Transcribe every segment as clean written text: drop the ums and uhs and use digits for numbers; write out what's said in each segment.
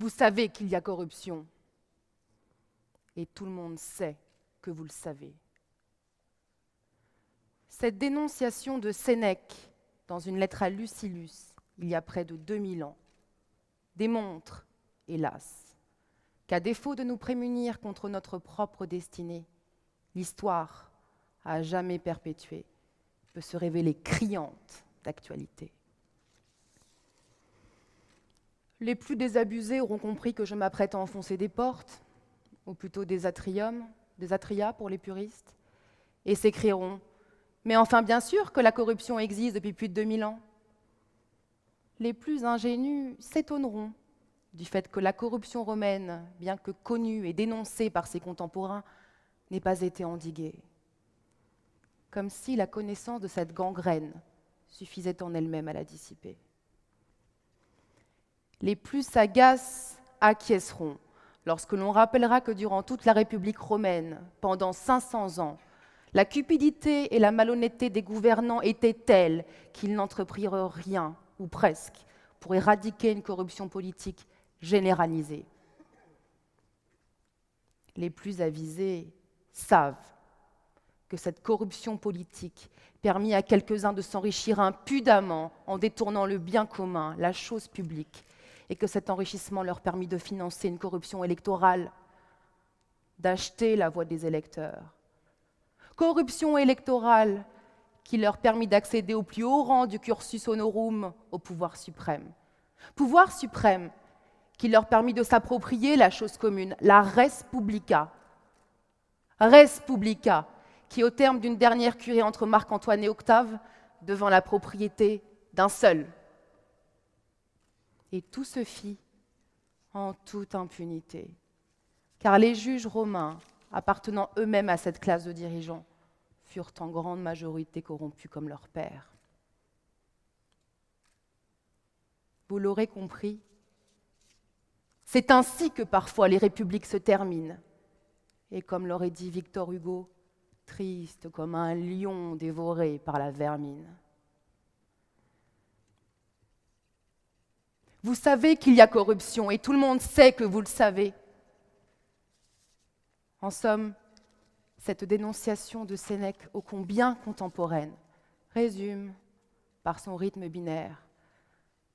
Vous savez qu'il y a corruption. Et tout le monde sait que vous le savez. Cette dénonciation de Sénèque, dans une lettre à Lucilius, il y a près de 2000 ans, démontre, hélas, qu'à défaut de nous prémunir contre notre propre destinée, l'histoire, à jamais perpétuée, peut se révéler criante d'actualité. Les plus désabusés auront compris que je m'apprête à enfoncer des portes, ou plutôt des atria pour les puristes, et s'écrieront « Mais enfin, bien sûr que la corruption existe depuis plus de 2000 ans !» Les plus ingénus s'étonneront du fait que la corruption romaine, bien que connue et dénoncée par ses contemporains, n'ait pas été endiguée. Comme si la connaissance de cette gangrène suffisait en elle-même à la dissiper. Les plus sagaces acquiesceront lorsque l'on rappellera que durant toute la République romaine, pendant 500 ans, la cupidité et la malhonnêteté des gouvernants étaient telles qu'ils n'entreprirent rien, ou presque, pour éradiquer une corruption politique généralisée. Les plus avisés savent que cette corruption politique permit à quelques-uns de s'enrichir impudemment en détournant le bien commun, la chose publique, et que cet enrichissement leur permit de financer une corruption électorale, d'acheter la voix des électeurs. Corruption électorale qui leur permit d'accéder au plus haut rang du cursus honorum au pouvoir suprême. Pouvoir suprême qui leur permit de s'approprier la chose commune, la res publica. Res publica, qui au terme d'une dernière curée entre Marc-Antoine et Octave, devint la propriété d'un seul. Et tout se fit en toute impunité, car les juges romains, appartenant eux-mêmes à cette classe de dirigeants, furent en grande majorité corrompus comme leurs pères. Vous l'aurez compris, c'est ainsi que parfois les républiques se terminent, et comme l'aurait dit Victor Hugo, triste comme un lion dévoré par la vermine. Vous savez qu'il y a corruption et tout le monde sait que vous le savez. En somme, cette dénonciation de Sénèque ô combien contemporaine résume, par son rythme binaire,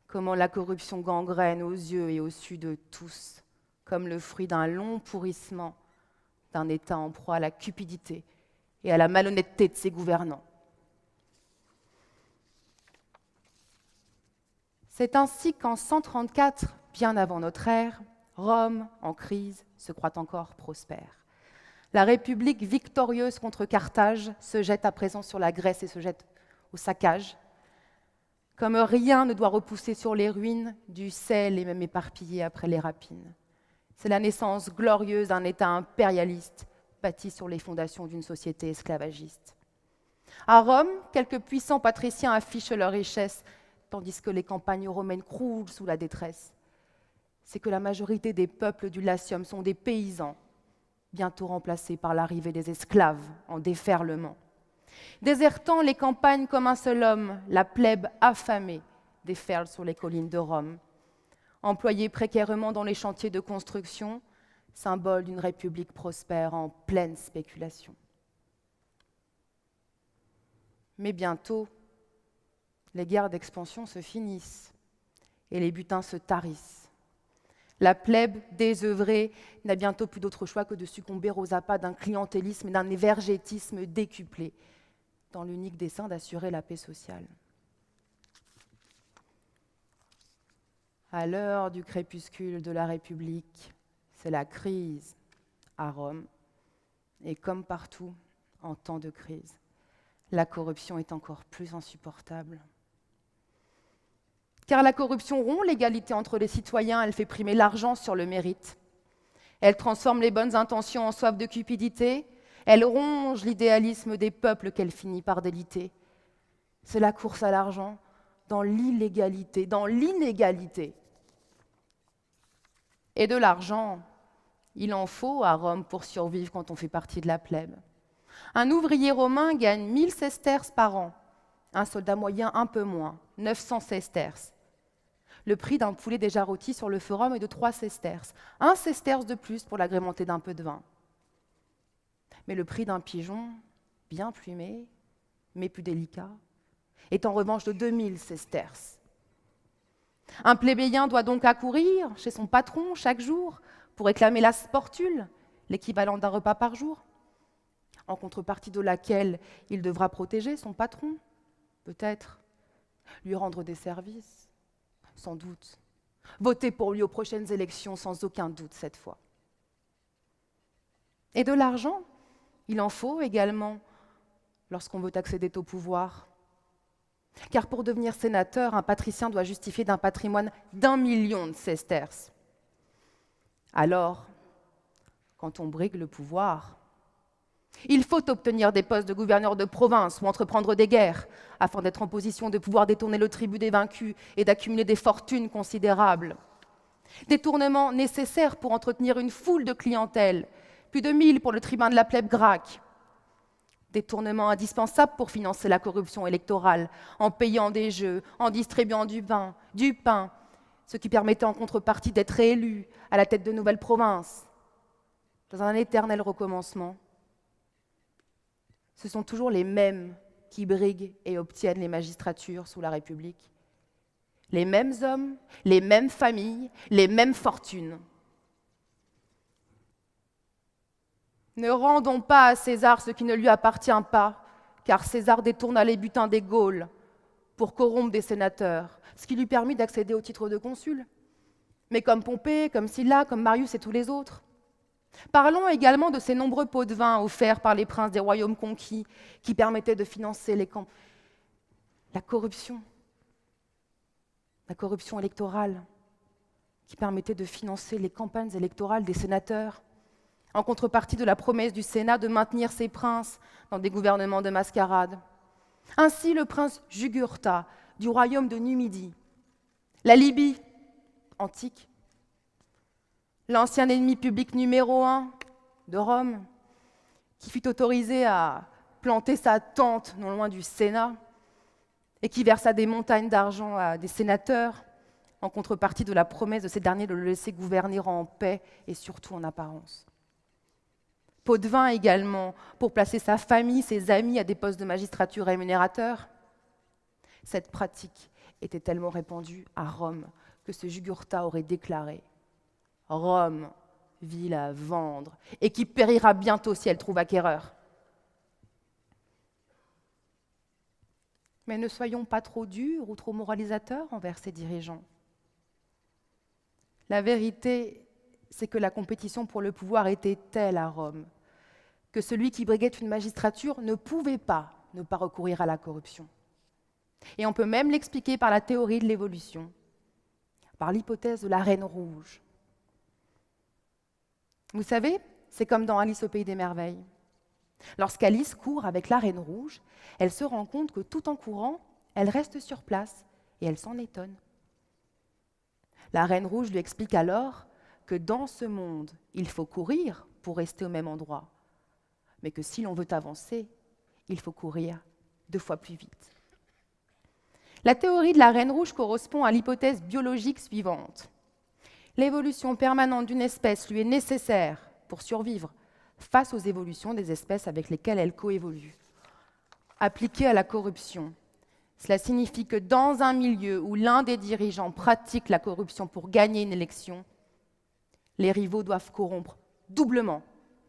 comment la corruption gangrène aux yeux et au su de tous, comme le fruit d'un long pourrissement d'un État en proie à la cupidité et à la malhonnêteté de ses gouvernants. C'est ainsi qu'en 134, bien avant notre ère, Rome, en crise, se croit encore prospère. La République victorieuse contre Carthage se jette à présent sur la Grèce et se jette au saccage. Comme rien ne doit repousser sur les ruines, du sel est même éparpillé après les rapines. C'est la naissance glorieuse d'un État impérialiste bâti sur les fondations d'une société esclavagiste. À Rome, quelques puissants patriciens affichent leur richesse, tandis que les campagnes romaines croulent sous la détresse. C'est que la majorité des peuples du Latium sont des paysans, bientôt remplacés par l'arrivée des esclaves en déferlement. Désertant les campagnes comme un seul homme, la plèbe affamée déferle sur les collines de Rome. Employés précairement dans les chantiers de construction, symbole d'une république prospère en pleine spéculation. Mais bientôt, les guerres d'expansion se finissent et les butins se tarissent. La plèbe désœuvrée n'a bientôt plus d'autre choix que de succomber aux appâts d'un clientélisme et d'un évergétisme décuplé, dans l'unique dessein d'assurer la paix sociale. À l'heure du crépuscule de la République, c'est la crise à Rome, et comme partout, en temps de crise, la corruption est encore plus insupportable. Car la corruption rompt l'égalité entre les citoyens, elle fait primer l'argent sur le mérite. Elle transforme les bonnes intentions en soif de cupidité, elle ronge l'idéalisme des peuples qu'elle finit par déliter. C'est la course à l'argent dans l'illégalité, dans l'inégalité. Et de l'argent, il en faut à Rome pour survivre quand on fait partie de la plèbe. Un ouvrier romain gagne 1000 sesterces par an, un soldat moyen un peu moins, 900 sesterces. Le prix d'un poulet déjà rôti sur le forum est de 3 sesterces. 1 sesterce de plus pour l'agrémenter d'un peu de vin. Mais le prix d'un pigeon, bien plumé, mais plus délicat, est en revanche de 2000 sesterces. Un plébéien doit donc accourir chez son patron chaque jour pour réclamer la sportule, l'équivalent d'un repas par jour, en contrepartie de laquelle il devra protéger son patron, peut-être, lui rendre des services, sans doute, voter pour lui aux prochaines élections, sans aucun doute cette fois. Et de l'argent, il en faut également lorsqu'on veut accéder au pouvoir. Car pour devenir sénateur, un patricien doit justifier d'un patrimoine d'1 million de sesterces. Alors, quand on brigue le pouvoir, il faut obtenir des postes de gouverneur de province ou entreprendre des guerres, afin d'être en position de pouvoir détourner le tribut des vaincus et d'accumuler des fortunes considérables. Détournements nécessaires pour entretenir une foule de clientèle, plus de 1000 pour le tribun de la plèbe grecque. Détournements indispensables pour financer la corruption électorale, en payant des jeux, en distribuant du pain, ce qui permettait en contrepartie d'être réélu à la tête de nouvelles provinces. Dans un éternel recommencement, ce sont toujours les mêmes qui briguent et obtiennent les magistratures sous la République. Les mêmes hommes, les mêmes familles, les mêmes fortunes. Ne rendons pas à César ce qui ne lui appartient pas, car César détourna les butins des Gaules pour corrompre des sénateurs, ce qui lui permit d'accéder au titre de consul. Mais comme Pompée, comme Sylla, comme Marius et tous les autres. Parlons également de ces nombreux pots de vin offerts par les princes des royaumes conquis qui permettaient de financer la corruption électorale, qui permettait de financer les campagnes électorales des sénateurs, en contrepartie de la promesse du Sénat de maintenir ses princes dans des gouvernements de mascarade. Ainsi, le prince Jugurtha du royaume de Numidie, la Libye antique, l'ancien ennemi public numéro 1 de Rome, qui fut autorisé à planter sa tente non loin du Sénat et qui versa des montagnes d'argent à des sénateurs en contrepartie de la promesse de ces derniers de le laisser gouverner en paix et surtout en apparence. Pot de vin également pour placer sa famille, ses amis à des postes de magistrature rémunérateurs. Cette pratique était tellement répandue à Rome que ce Jugurtha aurait déclaré « Rome, ville à vendre, et qui périra bientôt si elle trouve acquéreur. » Mais ne soyons pas trop durs ou trop moralisateurs envers ces dirigeants. La vérité, c'est que la compétition pour le pouvoir était telle à Rome que celui qui briguait une magistrature ne pouvait pas ne pas recourir à la corruption. Et on peut même l'expliquer par la théorie de l'évolution, par l'hypothèse de la Reine Rouge. Vous savez, c'est comme dans Alice au Pays des Merveilles. Lorsqu'Alice court avec la Reine Rouge, elle se rend compte que tout en courant, elle reste sur place et elle s'en étonne. La Reine Rouge lui explique alors que dans ce monde, il faut courir pour rester au même endroit, mais que si l'on veut avancer, il faut courir 2 fois plus vite. La théorie de la Reine Rouge correspond à l'hypothèse biologique suivante. L'évolution permanente d'une espèce lui est nécessaire pour survivre face aux évolutions des espèces avec lesquelles elle coévolue. Appliquée à la corruption, cela signifie que dans un milieu où l'un des dirigeants pratique la corruption pour gagner une élection, les rivaux doivent corrompre doublement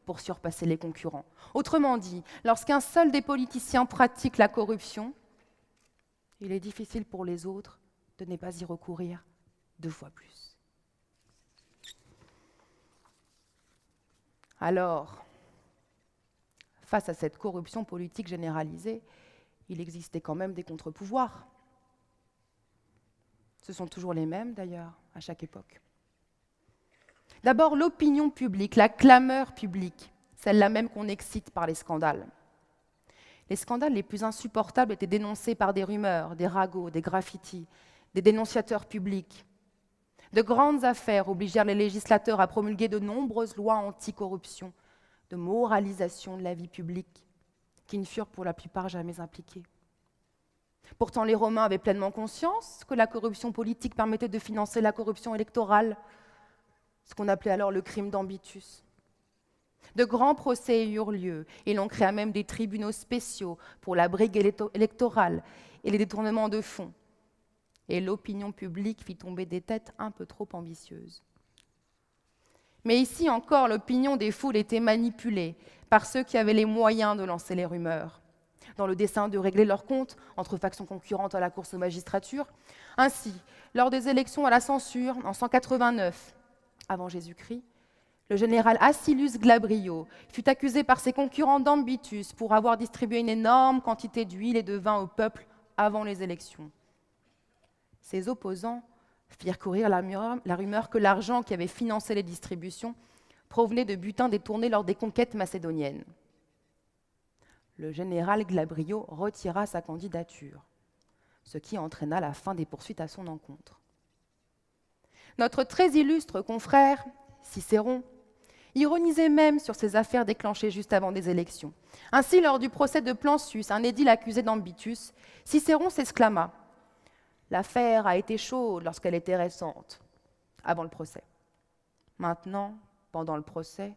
pour surpasser les concurrents. Autrement dit, lorsqu'un seul des politiciens pratique la corruption, il est difficile pour les autres de ne pas y recourir 2 fois plus. Alors, face à cette corruption politique généralisée, il existait quand même des contre-pouvoirs. Ce sont toujours les mêmes, d'ailleurs, à chaque époque. D'abord, l'opinion publique, la clameur publique, celle-là même qu'on excite par les scandales. Les scandales les plus insupportables étaient dénoncés par des rumeurs, des ragots, des graffitis, des dénonciateurs publics. De grandes affaires obligèrent les législateurs à promulguer de nombreuses lois anti-corruption, de moralisation de la vie publique, qui ne furent pour la plupart jamais appliquées. Pourtant, les Romains avaient pleinement conscience que la corruption politique permettait de financer la corruption électorale, ce qu'on appelait alors le crime d'ambitus. De grands procès eurent lieu, et l'on créa même des tribunaux spéciaux pour la brigue électorale et les détournements de fonds. Et l'opinion publique fit tomber des têtes un peu trop ambitieuses. Mais ici encore, l'opinion des foules était manipulée par ceux qui avaient les moyens de lancer les rumeurs, dans le dessein de régler leurs comptes entre factions concurrentes à la course aux magistratures. Ainsi, lors des élections à la censure, en 189, avant Jésus-Christ, le général Acilius Glabrio fut accusé par ses concurrents d'ambitus pour avoir distribué une énorme quantité d'huile et de vin au peuple avant les élections. Ses opposants firent courir la rumeur que l'argent qui avait financé les distributions provenait de butins détournés lors des conquêtes macédoniennes. Le général Glabrio retira sa candidature, ce qui entraîna la fin des poursuites à son encontre. Notre très illustre confrère, Cicéron, ironisait même sur ces affaires déclenchées juste avant des élections. Ainsi, lors du procès de Plancius, un édile accusé d'ambitus, Cicéron s'exclama « L'affaire a été chaude lorsqu'elle était récente, avant le procès. Maintenant, pendant le procès,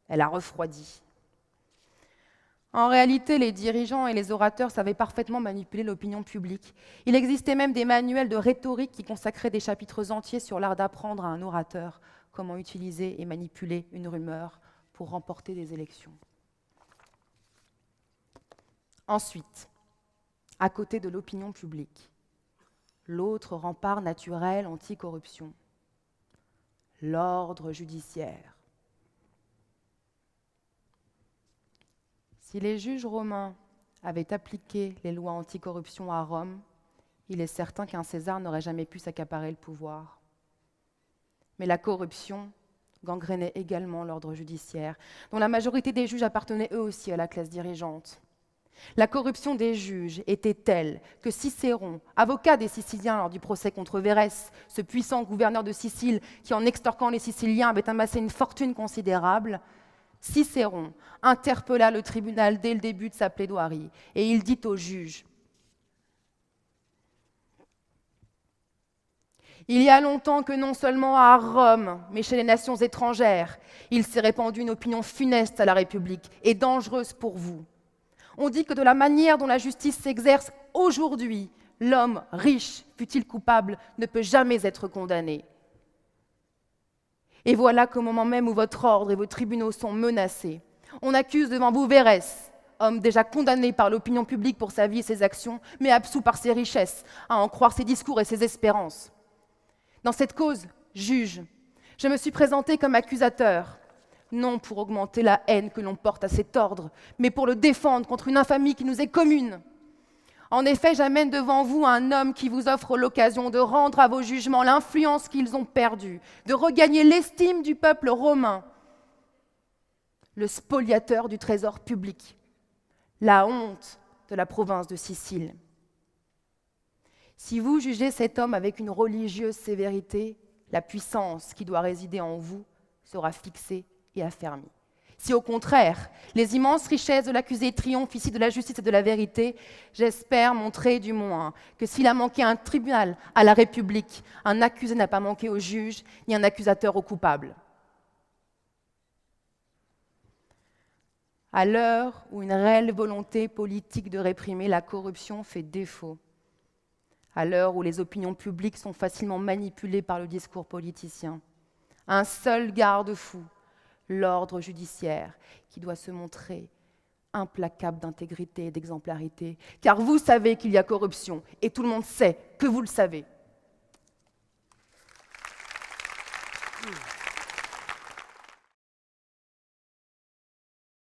elle a refroidi. » En réalité, les dirigeants et les orateurs savaient parfaitement manipuler l'opinion publique. Il existait même des manuels de rhétorique qui consacraient des chapitres entiers sur l'art d'apprendre à un orateur comment utiliser et manipuler une rumeur pour remporter des élections. Ensuite, à côté de l'opinion publique, l'autre rempart naturel anticorruption, l'ordre judiciaire. Si les juges romains avaient appliqué les lois anticorruption à Rome, il est certain qu'un César n'aurait jamais pu s'accaparer le pouvoir. Mais la corruption gangrénait également l'ordre judiciaire, dont la majorité des juges appartenaient eux aussi à la classe dirigeante. La corruption des juges était telle que Cicéron, avocat des Siciliens lors du procès contre Vérès, ce puissant gouverneur de Sicile qui, en extorquant les Siciliens, avait amassé une fortune considérable, Cicéron interpella le tribunal dès le début de sa plaidoirie et il dit aux juges « Il y a longtemps que non seulement à Rome, mais chez les nations étrangères, il s'est répandu une opinion funeste à la République et dangereuse pour vous. On dit que de la manière dont la justice s'exerce aujourd'hui, l'homme riche, fût-il coupable, ne peut jamais être condamné. Et voilà qu'au moment même où votre ordre et vos tribunaux sont menacés, on accuse devant vous Vérès, homme déjà condamné par l'opinion publique pour sa vie et ses actions, mais absous par ses richesses, à en croire ses discours et ses espérances. Dans cette cause, juge, je me suis présenté comme accusateur, non pour augmenter la haine que l'on porte à cet ordre, mais pour le défendre contre une infamie qui nous est commune. En effet, j'amène devant vous un homme qui vous offre l'occasion de rendre à vos jugements l'influence qu'ils ont perdue, de regagner l'estime du peuple romain, le spoliateur du trésor public, la honte de la province de Sicile. Si vous jugez cet homme avec une religieuse sévérité, la puissance qui doit résider en vous sera fixée et affermie. Si au contraire, les immenses richesses de l'accusé triomphent ici de la justice et de la vérité, j'espère montrer du moins que s'il a manqué un tribunal à la République, un accusé n'a pas manqué au juge, ni un accusateur au coupable. À l'heure où une réelle volonté politique de réprimer la corruption fait défaut, à l'heure où les opinions publiques sont facilement manipulées par le discours politicien, un seul garde-fou, l'ordre judiciaire, qui doit se montrer implacable d'intégrité et d'exemplarité, car vous savez qu'il y a corruption, et tout le monde sait que vous le savez.